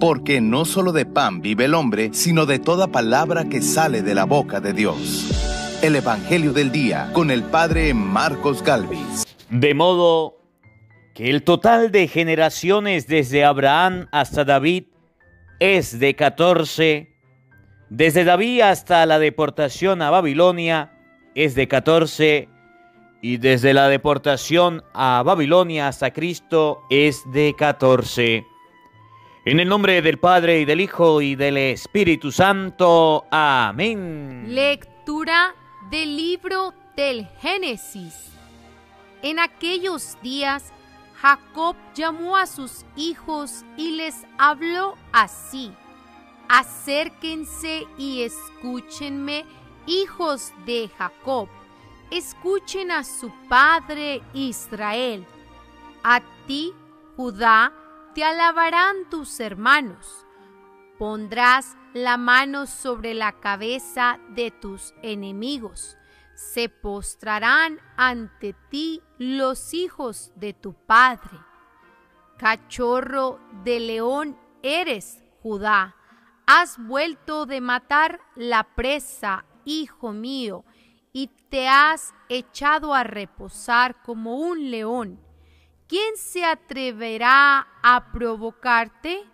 porque no solo de pan vive el hombre, sino de toda palabra que sale de la boca de Dios. El Evangelio del Día con el Padre Marcos Galvis. De modo que el total de generaciones desde Abraham hasta David es de 14, desde David hasta la deportación a Babilonia es de 14, y desde la deportación a Babilonia hasta Cristo es de 14. En el nombre del Padre, y del Hijo, y del Espíritu Santo. Amén. Lectura del libro del Génesis. En aquellos días, Jacob llamó a sus hijos y les habló así: acérquense y escúchenme, hijos de Jacob. Escuchen a su padre Israel. A ti, Judá, te alabarán tus hermanos. Pondrás la mano sobre la cabeza de tus enemigos. Se postrarán ante ti los hijos de tu padre. Cachorro de león eres, Judá. Has vuelto de matar la presa, hijo mío, y te has echado a reposar como un león. ¿Quién se atreverá a provocarte?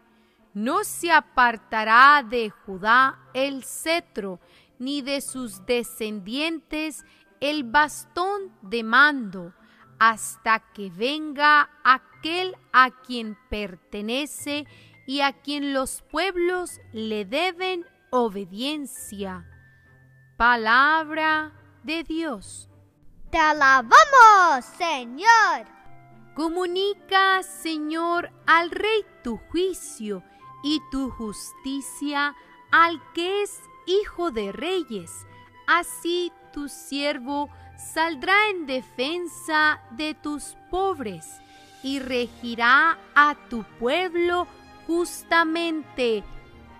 No se apartará de Judá el cetro, ni de sus descendientes el bastón de mando, hasta que venga aquel a quien pertenece y a quien los pueblos le deben obediencia. Palabra de Dios. Te alabamos, Señor. Comunica, Señor, al Rey tu juicio y tu justicia al que es Hijo de Reyes. Así tu siervo saldrá en defensa de tus pobres y regirá a tu pueblo justamente.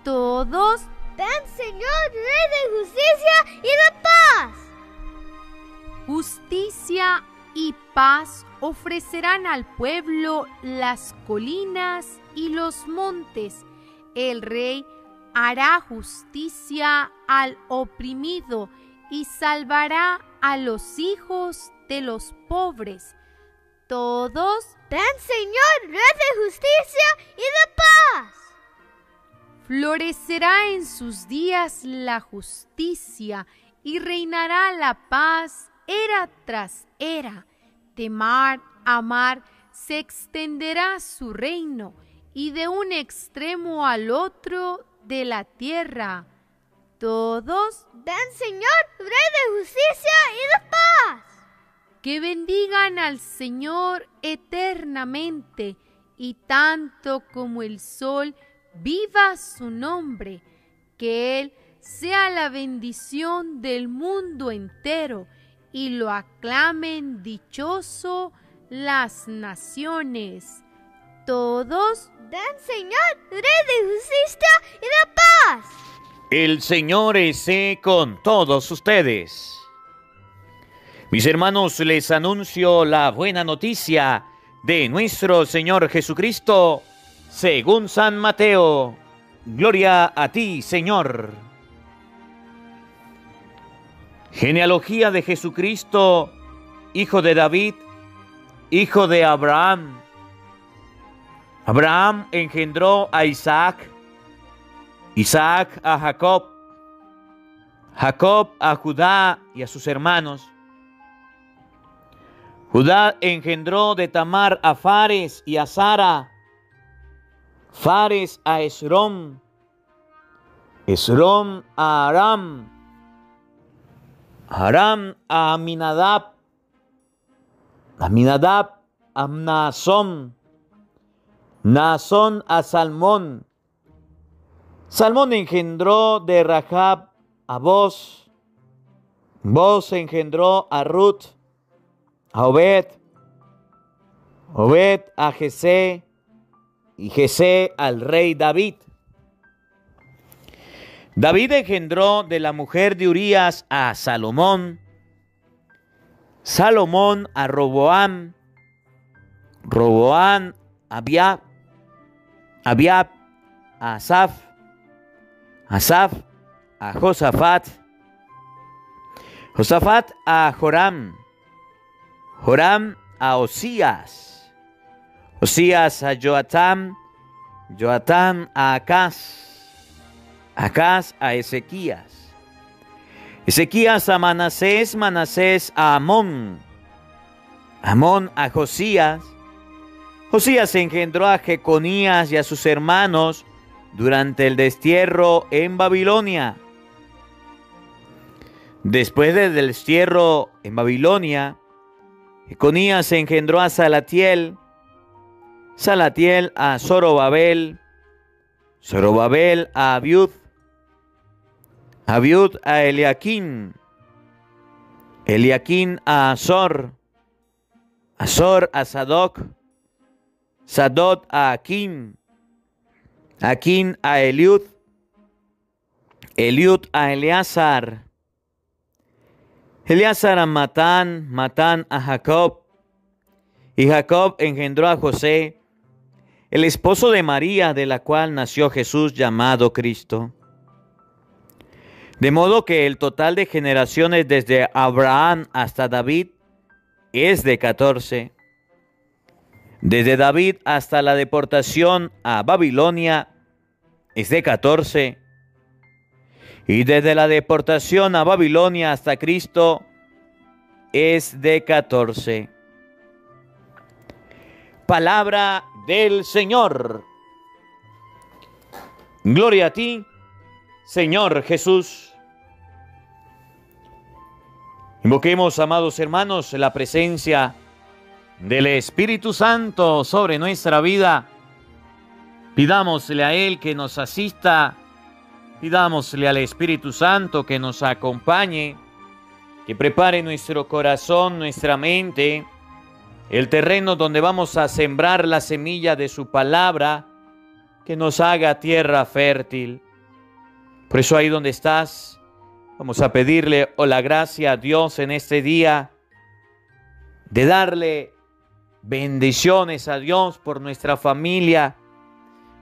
Todos, ven, Señor, Rey de justicia y de paz. Justicia y paz ofrecerán al pueblo las colinas y los montes. El Rey hará justicia al oprimido y salvará a los hijos de los pobres. Todos, ven, Señor, Rey de justicia y de paz. Florecerá en sus días la justicia y reinará la paz era tras era. De mar a mar se extenderá su reino, y de un extremo al otro de la tierra. Todos, ven, Señor, Rey de justicia y de paz. Que bendigan al Señor eternamente, y tanto como el sol viva su nombre. Que Él sea la bendición del mundo entero, y lo aclamen dichoso las naciones. Todos, ven, Señor, Rey de justicia y de paz. El Señor esté con todos ustedes. Mis hermanos, les anuncio la buena noticia de nuestro Señor Jesucristo, según San Mateo. Gloria a ti, Señor. Genealogía de Jesucristo, hijo de David, hijo de Abraham. Abraham engendró a Isaac, Isaac a Jacob, Jacob a Judá y a sus hermanos. Judá engendró de Tamar a Fares y a Zara, Fares a Esrom, Esrom a Aram, Aram a Aminadab, Aminadab a Naasón, Naasón a Salmón, Salmón engendró de Rahab a Boz, Boz engendró a Ruth, a Obed, Obed a Jesé, y Jesé al rey David. David engendró de la mujer de Urías a Salomón, Salomón a Roboam, Roboam a Abiab, Abiab a Asaf, Asaf a Josafat, Josafat a Joram, Joram a Osías, Osías a Joatam, Joatam a Acaz, Acaz a Ezequías, Ezequías a Manasés, Manasés a Amón, Amón a Josías, Josías engendró a Jeconías y a sus hermanos durante el destierro en Babilonia. Después del destierro en Babilonia, Jeconías engendró a Salatiel, Salatiel a Zorobabel, Zorobabel a Abiud, Abiud a Eliaquín, Eliaquín a Azor, Azor a Sadoc, Sadoc a Aquín, Aquín a Eliud, Eliud a Eleazar, Eleazar a Matán, Matán a Jacob, y Jacob engendró a José, el esposo de María, de la cual nació Jesús llamado Cristo. De modo que el total de generaciones desde Abraham hasta David es de 14. Desde David hasta la deportación a Babilonia es de 14. Y desde la deportación a Babilonia hasta Cristo es de 14. Palabra del Señor. Gloria a ti, Señor Jesús. Invoquemos, amados hermanos, la presencia del Espíritu Santo sobre nuestra vida. Pidámosle a Él que nos asista. Pidámosle al Espíritu Santo que nos acompañe, que prepare nuestro corazón, nuestra mente, el terreno donde vamos a sembrar la semilla de su palabra, que nos haga tierra fértil. Por eso ahí donde estás, vamos a pedirle la gracia a Dios en este día, de darle bendiciones a Dios por nuestra familia.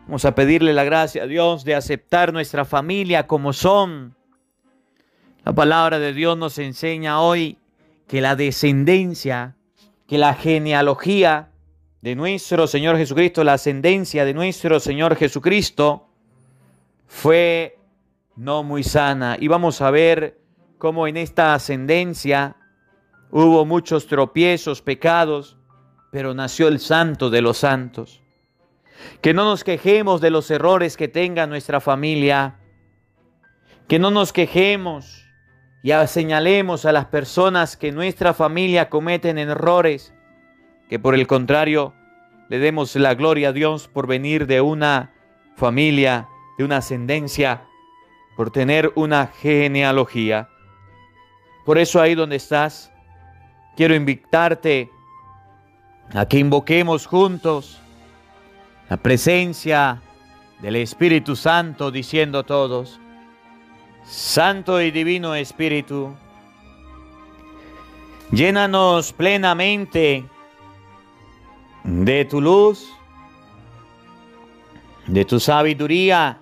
Vamos a pedirle la gracia a Dios de aceptar nuestra familia como son. La palabra de Dios nos enseña hoy que la descendencia, que la genealogía de nuestro Señor Jesucristo, la ascendencia de nuestro Señor Jesucristo fue no muy sana. Y vamos a ver cómo en esta ascendencia hubo muchos tropiezos, pecados, pero nació el Santo de los santos. Que no nos quejemos de los errores que tenga nuestra familia. Que no nos quejemos y señalemos a las personas que en nuestra familia cometen errores. Que por el contrario, le demos la gloria a Dios por venir de una familia, de una ascendencia, por tener una genealogía. Por eso ahí donde estás, quiero invitarte a que invoquemos juntos la presencia del Espíritu Santo, diciendo todos: Santo y Divino Espíritu, llénanos plenamente de tu luz, de tu sabiduría,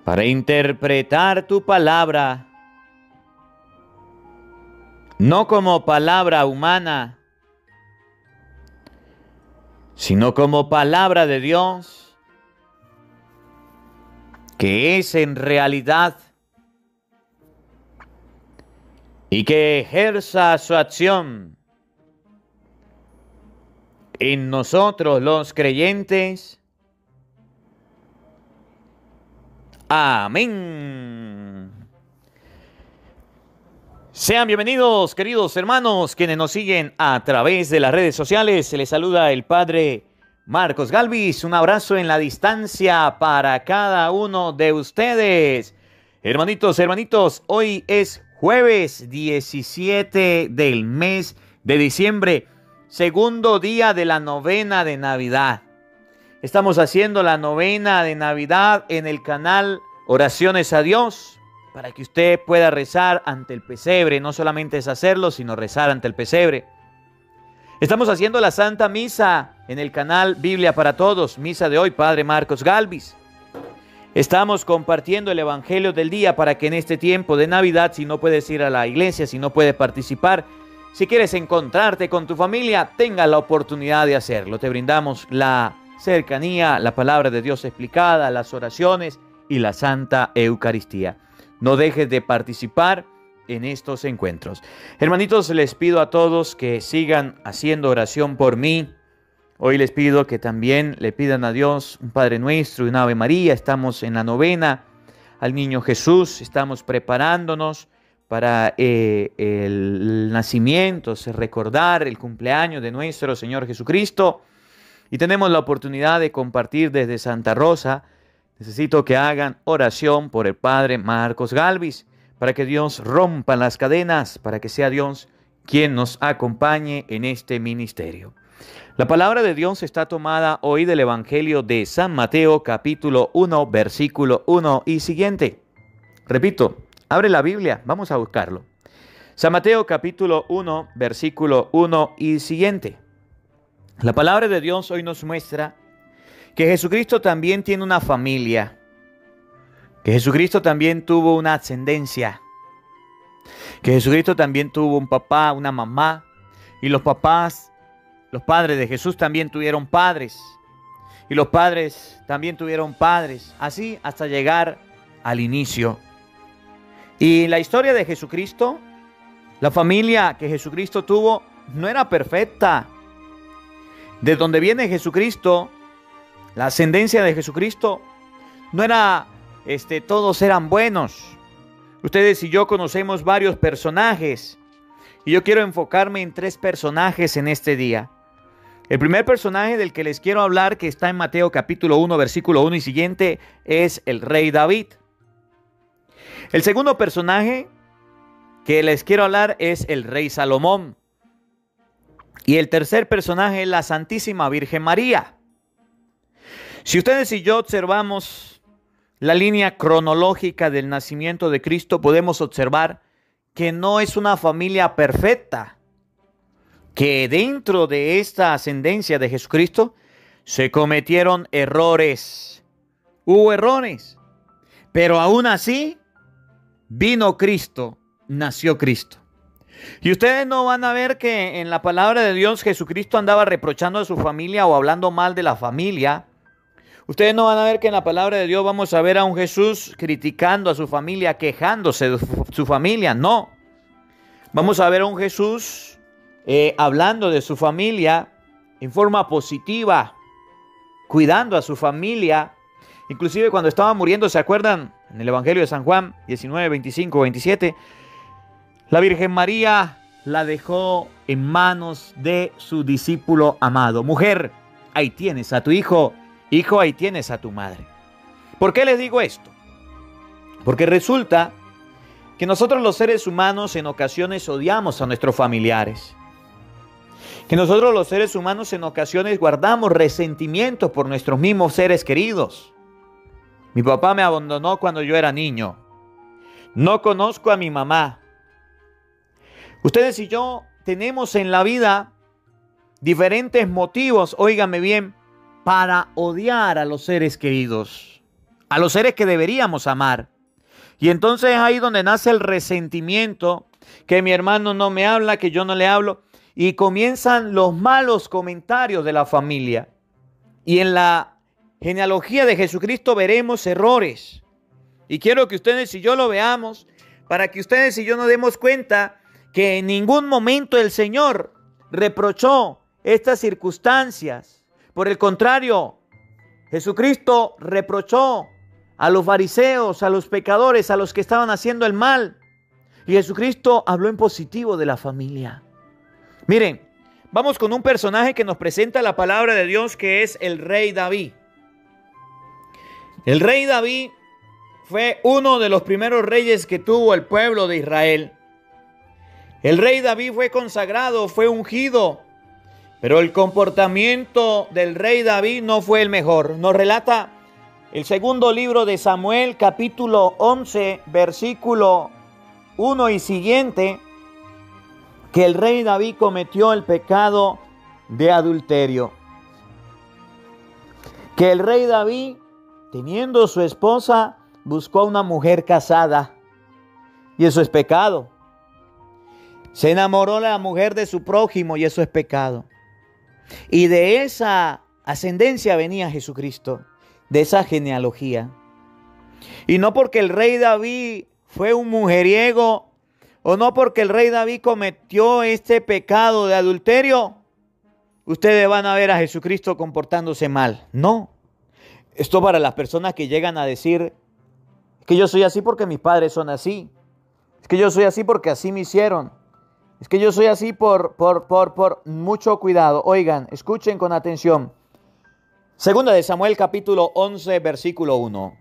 para interpretar tu palabra, no como palabra humana, sino como palabra de Dios, que es en realidad y que ejerza su acción en nosotros los creyentes. Amén. Sean bienvenidos, queridos hermanos, quienes nos siguen a través de las redes sociales. Se les saluda el Padre Marcos Galvis. Un abrazo en la distancia para cada uno de ustedes. Hermanitos, hoy es jueves 17 del mes de diciembre, segundo día de la novena de Navidad. Estamos haciendo la novena de Navidad en el canal Oraciones a Dios, para que usted pueda rezar ante el pesebre. No solamente es hacerlo, sino rezar ante el pesebre. Estamos haciendo la Santa Misa en el canal Biblia para Todos, misa de hoy, Padre Marcos Galvis. Estamos compartiendo el Evangelio del día para que en este tiempo de Navidad, si no puedes ir a la iglesia, si no puedes participar, si quieres encontrarte con tu familia, tenga la oportunidad de hacerlo. Te brindamos la cercanía, la palabra de Dios explicada, las oraciones y la Santa Eucaristía. No dejes de participar en estos encuentros. Hermanitos, les pido a todos que sigan haciendo oración por mí. Hoy les pido que también le pidan a Dios un Padre Nuestro y un Ave María. Estamos en la novena al Niño Jesús. Estamos preparándonos para el nacimiento, recordar el cumpleaños de nuestro Señor Jesucristo. Y tenemos la oportunidad de compartir desde Santa Rosa. Necesito que hagan oración por el Padre Marcos Galvis, para que Dios rompa las cadenas, para que sea Dios quien nos acompañe en este ministerio. La palabra de Dios está tomada hoy del Evangelio de San Mateo, capítulo 1, versículo 1 y siguiente. Repito, abre la Biblia, vamos a buscarlo. San Mateo, capítulo 1, versículo 1 y siguiente. La palabra de Dios hoy nos muestra que Jesucristo también tiene una familia, que Jesucristo también tuvo una ascendencia, que Jesucristo también tuvo un papá, una mamá, y los padres de Jesús también tuvieron padres, y los padres también tuvieron padres, así hasta llegar al inicio. Y la historia de Jesucristo, la familia que Jesucristo tuvo, no era perfecta. De donde viene Jesucristo, la ascendencia de Jesucristo, no era todos eran buenos. Ustedes y yo conocemos varios personajes y yo quiero enfocarme en 3 personajes en este día. El primer personaje del que les quiero hablar, que está en Mateo capítulo 1, versículo 1 y siguiente, es el rey David. El segundo personaje que les quiero hablar es el rey Salomón. Y el tercer personaje es la Santísima Virgen María. Si ustedes y yo observamos la línea cronológica del nacimiento de Cristo, podemos observar que no es una familia perfecta, que dentro de esta ascendencia de Jesucristo se cometieron errores, hubo errores, pero aún así vino Cristo, nació Cristo. Y ustedes no van a ver que en la palabra de Dios Jesucristo andaba reprochando a su familia o hablando mal de la familia. Ustedes no van a ver que en la palabra de Dios vamos a ver a un Jesús criticando a su familia, quejándose de su familia. No. Vamos a ver a un Jesús hablando de su familia en forma positiva, cuidando a su familia. Inclusive cuando estaba muriendo, ¿se acuerdan? En el Evangelio de San Juan 19, 25, 27, la Virgen María la dejó en manos de su discípulo amado. Mujer, ahí tienes a tu hijo. Hijo, ahí tienes a tu madre. ¿Por qué les digo esto? Porque resulta que nosotros los seres humanos en ocasiones odiamos a nuestros familiares. Que nosotros los seres humanos en ocasiones guardamos resentimiento por nuestros mismos seres queridos. Mi papá me abandonó cuando yo era niño. No conozco a mi mamá. Ustedes y yo tenemos en la vida diferentes motivos, óigame bien, para odiar a los seres queridos, a los seres que deberíamos amar. Y entonces es ahí donde nace el resentimiento, que mi hermano no me habla, que yo no le hablo, y comienzan los malos comentarios de la familia. Y en la genealogía de Jesucristo veremos errores. Y quiero que ustedes y yo lo veamos, para que ustedes y yo nos demos cuenta que en ningún momento el Señor reprochó estas circunstancias. Por el contrario, Jesucristo reprochó a los fariseos, a los pecadores, a los que estaban haciendo el mal. Y Jesucristo habló en positivo de la familia. Miren, vamos con un personaje que nos presenta la palabra de Dios, que es el rey David. El rey David fue uno de los primeros reyes que tuvo el pueblo de Israel. El rey David fue consagrado, fue ungido. Pero el comportamiento del rey David no fue el mejor. Nos relata el segundo libro de Samuel, capítulo 11, versículo 1 y siguiente, que el rey David cometió el pecado de adulterio. Que el rey David, teniendo su esposa, buscó a una mujer casada. Y eso es pecado. Se enamoró la mujer de su prójimo y eso es pecado. Y de esa ascendencia venía Jesucristo, de esa genealogía. Y no porque el rey David fue un mujeriego, o no porque el rey David cometió este pecado de adulterio, ustedes van a ver a Jesucristo comportándose mal. No. Esto para las personas que llegan a decir, es que yo soy así porque mis padres son así. Es que yo soy así porque así me hicieron. Es que yo soy así por mucho cuidado. Oigan, escuchen con atención. Segunda de Samuel capítulo 11 versículo 1.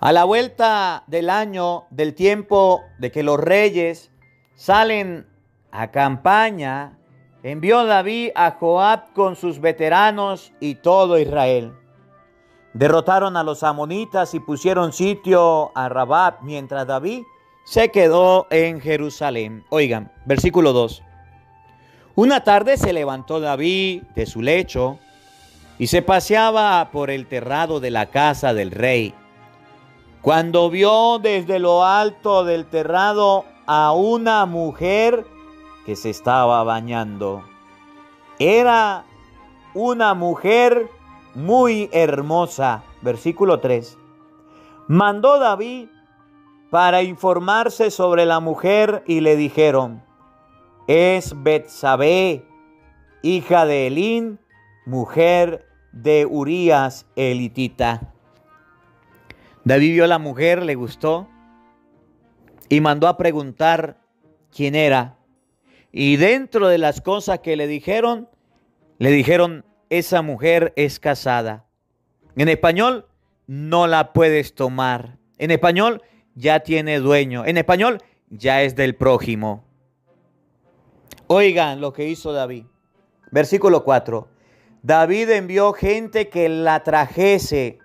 A la vuelta del año, del tiempo de que los reyes salen a campaña, envió David a Joab con sus veteranos y todo Israel. Derrotaron a los amonitas y pusieron sitio a Rabá, mientras David se quedó en Jerusalén. Oigan, versículo 2. Una tarde se levantó David de su lecho y se paseaba por el terrado de la casa del rey, cuando vio desde lo alto del terrado a una mujer que se estaba bañando. Era una mujer muy hermosa. Versículo 3. Mandó David para informarse sobre la mujer y le dijeron: es Betsabé, hija de Elín, mujer de Urías elitita. David vio a la mujer, le gustó y mandó a preguntar quién era. Y dentro de las cosas que le dijeron, esa mujer es casada. En español, no la puedes tomar. En español, ya tiene dueño. En español, ya es del prójimo. Oigan lo que hizo David. Versículo 4. David envió gente que la trajese.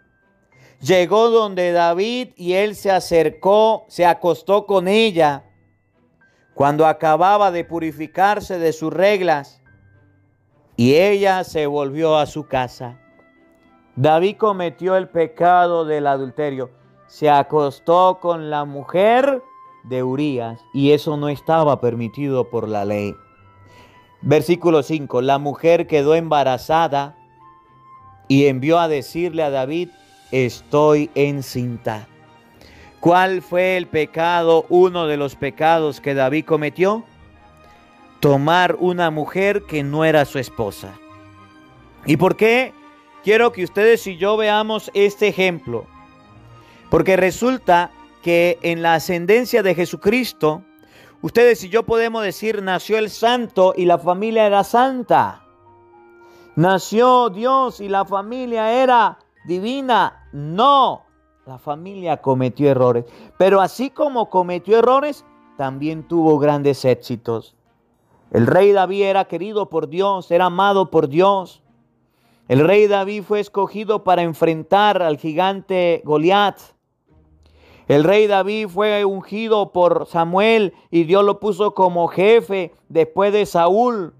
Llegó donde David y él se acercó, se acostó con ella. Cuando acababa de purificarse de sus reglas, y ella se volvió a su casa. David cometió el pecado del adulterio. Se acostó con la mujer de Urías y eso no estaba permitido por la ley. Versículo 5. La mujer quedó embarazada y envió a decirle a David: estoy encinta. ¿Cuál fue el pecado, uno de los pecados que David cometió? Tomar una mujer que no era su esposa. ¿Y por qué quiero que ustedes y yo veamos este ejemplo? Porque resulta que en la ascendencia de Jesucristo, ustedes y yo podemos decir, nació el santo y la familia era santa. Nació Dios y la familia era divina. No, la familia cometió errores. Pero así como cometió errores, también tuvo grandes éxitos. El rey David era querido por Dios, era amado por Dios. El rey David fue escogido para enfrentar al gigante Goliat. El rey David fue ungido por Samuel y Dios lo puso como jefe después de Saúl.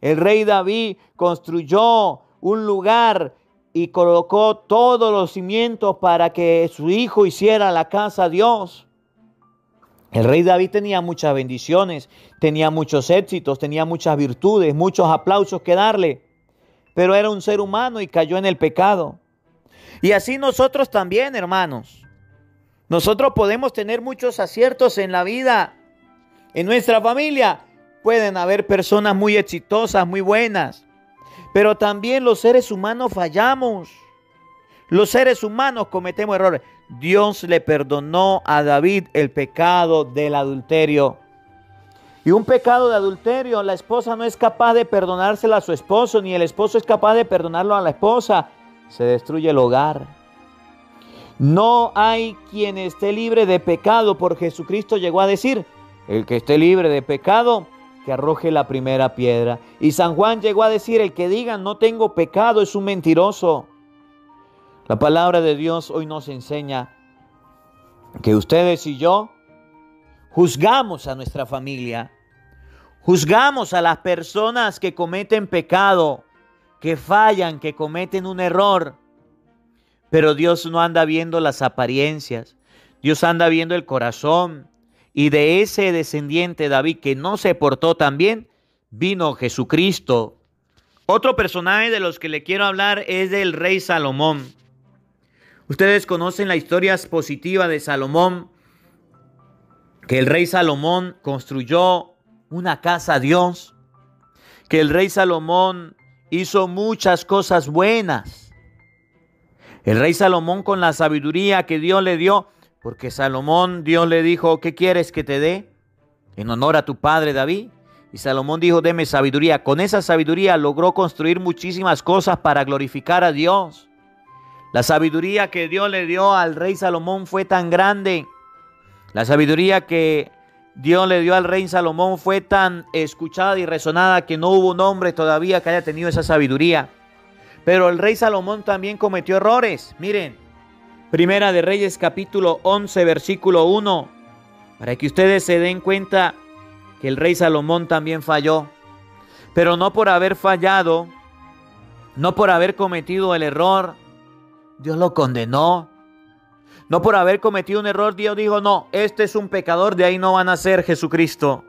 El rey David construyó un lugar y colocó todos los cimientos para que su hijo hiciera la casa a Dios. El rey David tenía muchas bendiciones, tenía muchos éxitos, tenía muchas virtudes, muchos aplausos que darle, pero era un ser humano y cayó en el pecado. Y así nosotros también, hermanos. Nosotros podemos tener muchos aciertos en la vida. En nuestra familia pueden haber personas muy exitosas, muy buenas, pero también los seres humanos fallamos. Los seres humanos cometemos errores. Dios le perdonó a David el pecado del adulterio. Y un pecado de adulterio, la esposa no es capaz de perdonárselo a su esposo, ni el esposo es capaz de perdonarlo a la esposa. Se destruye el hogar. No hay quien esté libre de pecado, porque Jesucristo llegó a decir: el que esté libre de pecado, que arroje la primera piedra. Y San Juan llegó a decir: el que diga no tengo pecado es un mentiroso. La palabra de Dios hoy nos enseña que ustedes y yo juzgamos a nuestra familia, Juzgamos a las personas que cometen pecado, que fallan, que cometen un error. Pero Dios no anda viendo las apariencias. Dios anda viendo el corazón. Y de ese descendiente David que no se portó tan bien, vino Jesucristo. Otro personaje de los que le quiero hablar es del rey Salomón. Ustedes conocen la historia expositiva de Salomón, que el rey Salomón construyó una casa a Dios, que el rey Salomón hizo muchas cosas buenas. El rey Salomón, con la sabiduría que Dios le dio, porque Salomón, Dios le dijo, ¿qué quieres que te dé? En honor a tu padre David. Y Salomón dijo, deme sabiduría. Con esa sabiduría logró construir muchísimas cosas para glorificar a Dios. La sabiduría que Dios le dio al rey Salomón fue tan grande. La sabiduría que Dios le dio al rey Salomón fue tan escuchada y resonada que no hubo un hombre todavía que haya tenido esa sabiduría. Pero el rey Salomón también cometió errores. Miren, Primera de Reyes capítulo 11 versículo 1, para que ustedes se den cuenta que el rey Salomón también falló. Pero no por haber fallado, no por haber cometido el error, Dios lo condenó. No por haber cometido un error, Dios dijo, no, este es un pecador, de ahí no va a nacer Jesucristo.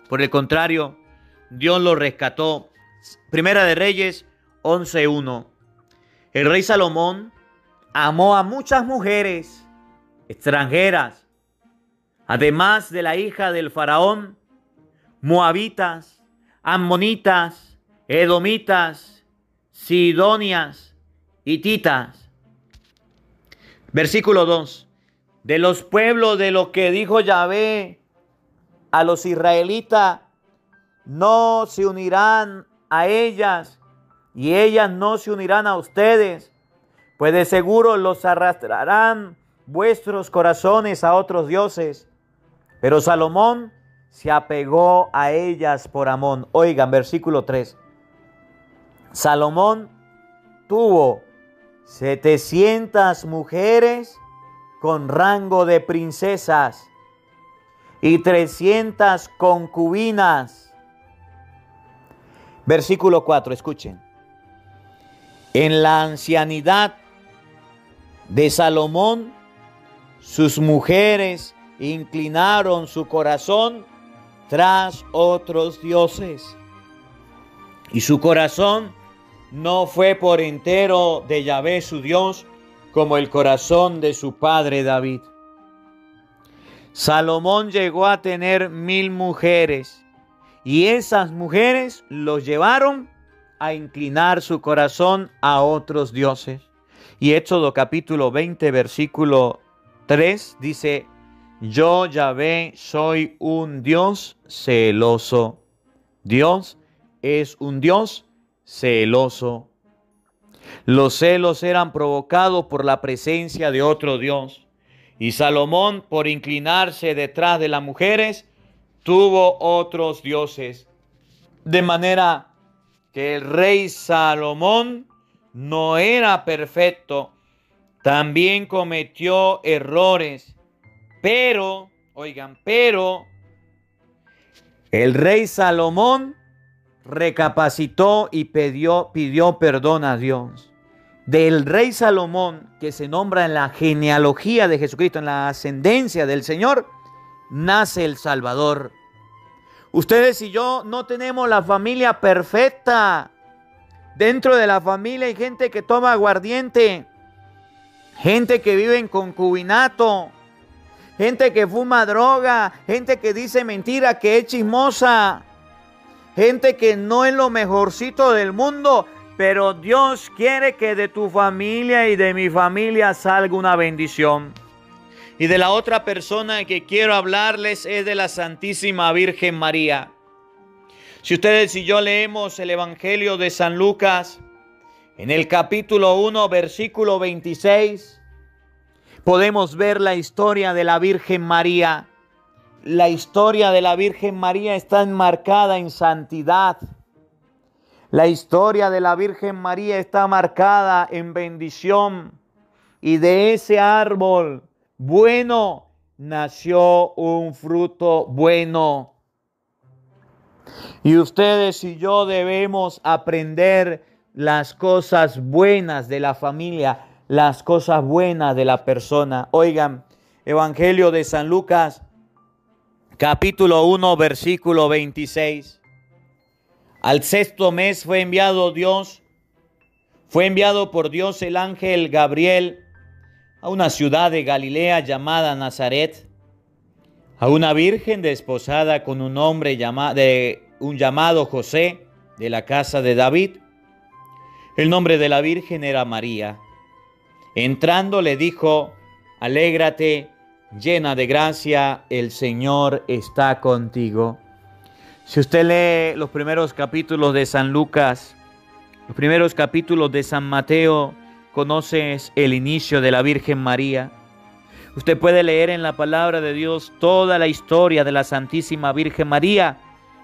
Por el contrario, Dios lo rescató. Primera de Reyes 11:1. El rey Salomón amó a muchas mujeres extranjeras, además de la hija del faraón, moabitas, ammonitas, edomitas, sidonias, hititas. Versículo 2. De los pueblos de lo que dijo Yahvé a los israelitas, no se unirán a ellas y ellas no se unirán a ustedes, pues de seguro los arrastrarán vuestros corazones a otros dioses. Pero Salomón se apegó a ellas por amor. Oigan, versículo 3. Salomón tuvo 700 mujeres con rango de princesas y 300 concubinas. Versículo 4, escuchen. En la ancianidad de Salomón, sus mujeres inclinaron su corazón tras otros dioses, y su corazón no fue por entero de Yahvé su Dios, como el corazón de su padre David. Salomón llegó a tener 1000 mujeres, y esas mujeres los llevaron a inclinar su corazón a otros dioses. Y Éxodo capítulo 20, versículo 3 dice, yo Yahvé soy un Dios celoso. Dios es un Dios celoso. Los celos eran provocados por la presencia de otro Dios. Y Salomón, por inclinarse detrás de las mujeres, tuvo otros dioses. De manera que el rey Salomón no era perfecto, también cometió errores. Pero, oigan, el rey Salomón recapacitó y pidió perdón a Dios. Del rey Salomón, que se nombra en la genealogía de Jesucristo, en la ascendencia del Señor, nace el Salvador. Ustedes y yo no tenemos la familia perfecta. Dentro de la familia hay gente que toma aguardiente, gente que vive en concubinato, gente que fuma droga, gente que dice mentira, que es chismosa, gente que no es lo mejorcito del mundo, pero Dios quiere que de tu familia y de mi familia salga una bendición. Y de la otra persona que quiero hablarles es de la Santísima Virgen María. Si ustedes y yo leemos el Evangelio de San Lucas, en el capítulo 1, versículo 26, podemos ver la historia de la Virgen María. La historia de la Virgen María está enmarcada en santidad. La historia de la Virgen María está marcada en bendición. Y de ese árbol bueno nació un fruto bueno. Y ustedes y yo debemos aprender las cosas buenas de la familia, las cosas buenas de la persona. Oigan, Evangelio de San Lucas, capítulo 1, versículo 26. Al sexto mes fue enviado por Dios el ángel Gabriel a una ciudad de Galilea llamada Nazaret, a una virgen desposada con un hombre llamado José, de la casa de David. El nombre de la virgen era María. Entrando le dijo: alégrate, llena de gracia, el Señor está contigo. Si usted lee los primeros capítulos de San Lucas, los primeros capítulos de San Mateo, conoces el inicio de la Virgen María. Usted puede leer en la palabra de Dios toda la historia de la Santísima Virgen María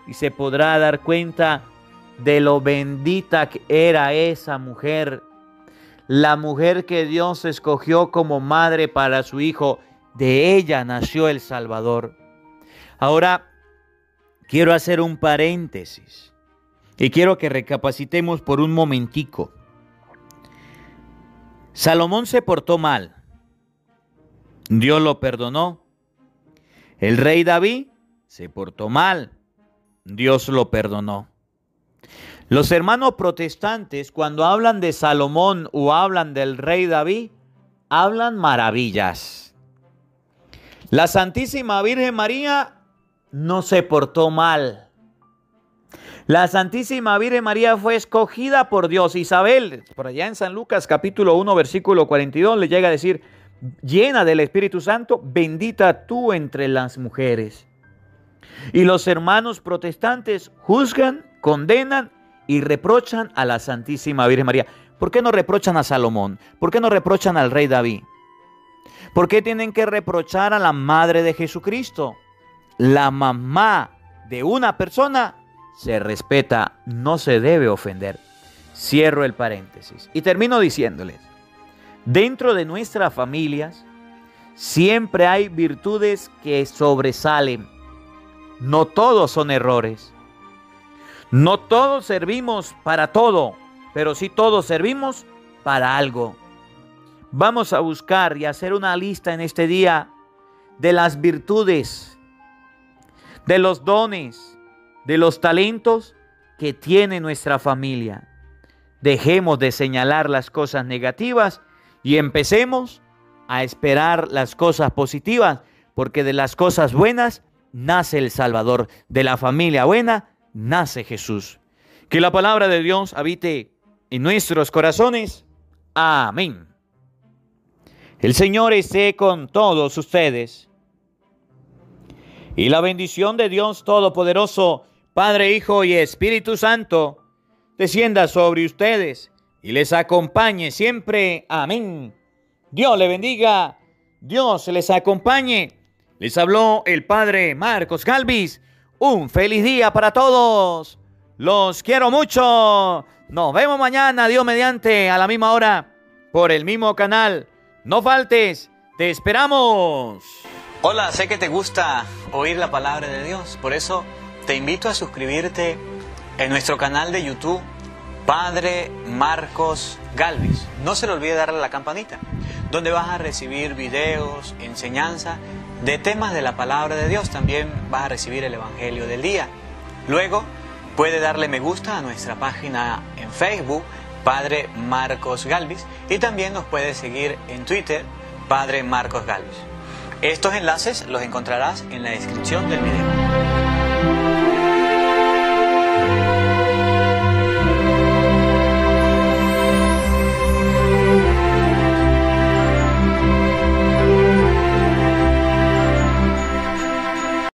y se podrá dar cuenta de lo bendita que era esa mujer, la mujer que Dios escogió como madre para su Hijo. De ella nació el Salvador. Ahora, quiero hacer un paréntesis y quiero que recapacitemos por un momentico. Salomón se portó mal. Dios lo perdonó. El rey David se portó mal. Dios lo perdonó. Los hermanos protestantes, cuando hablan de Salomón o hablan del rey David, hablan maravillas. La Santísima Virgen María no se portó mal. La Santísima Virgen María fue escogida por Dios. Isabel, por allá en San Lucas capítulo 1, versículo 42, le llega a decir: llena del Espíritu Santo, bendita tú entre las mujeres. Y los hermanos protestantes juzgan, condenan y reprochan a la Santísima Virgen María. ¿Por qué no reprochan a Salomón? ¿Por qué no reprochan al rey David? ¿Por qué tienen que reprochar a la madre de Jesucristo? La mamá de una persona se respeta, no se debe ofender. Cierro el paréntesis y termino diciéndoles: dentro de nuestras familias siempre hay virtudes que sobresalen. No todos son errores. No todos servimos para todo, pero sí todos servimos para algo. Vamos a buscar y hacer una lista en este día de las virtudes, de los dones, de los talentos que tiene nuestra familia. Dejemos de señalar las cosas negativas y empecemos a esperar las cosas positivas, porque de las cosas buenas nace el Salvador. De la familia buena nace Jesús. Que la palabra de Dios habite en nuestros corazones. Amén. El Señor esté con todos ustedes. Y la bendición de Dios Todopoderoso, Padre, Hijo y Espíritu Santo, descienda sobre ustedes y les acompañe siempre. Amén. Dios le bendiga. Dios les acompañe. Les habló el Padre Marcos Galvis. Un feliz día para todos. Los quiero mucho. Nos vemos mañana, Dios mediante, a la misma hora, por el mismo canal. No faltes, te esperamos. Hola, sé que te gusta oír la palabra de Dios, por eso te invito a suscribirte en nuestro canal de YouTube, Padre Marcos Galvis. No se le olvide darle a la campanita, donde vas a recibir videos, enseñanza de temas de la palabra de Dios. También vas a recibir el Evangelio del día. Luego puede darle me gusta a nuestra página en Facebook, Padre Marcos Galvis, y también nos puede seguir en Twitter, Padre Marcos Galvis. Estos enlaces los encontrarás en la descripción del video.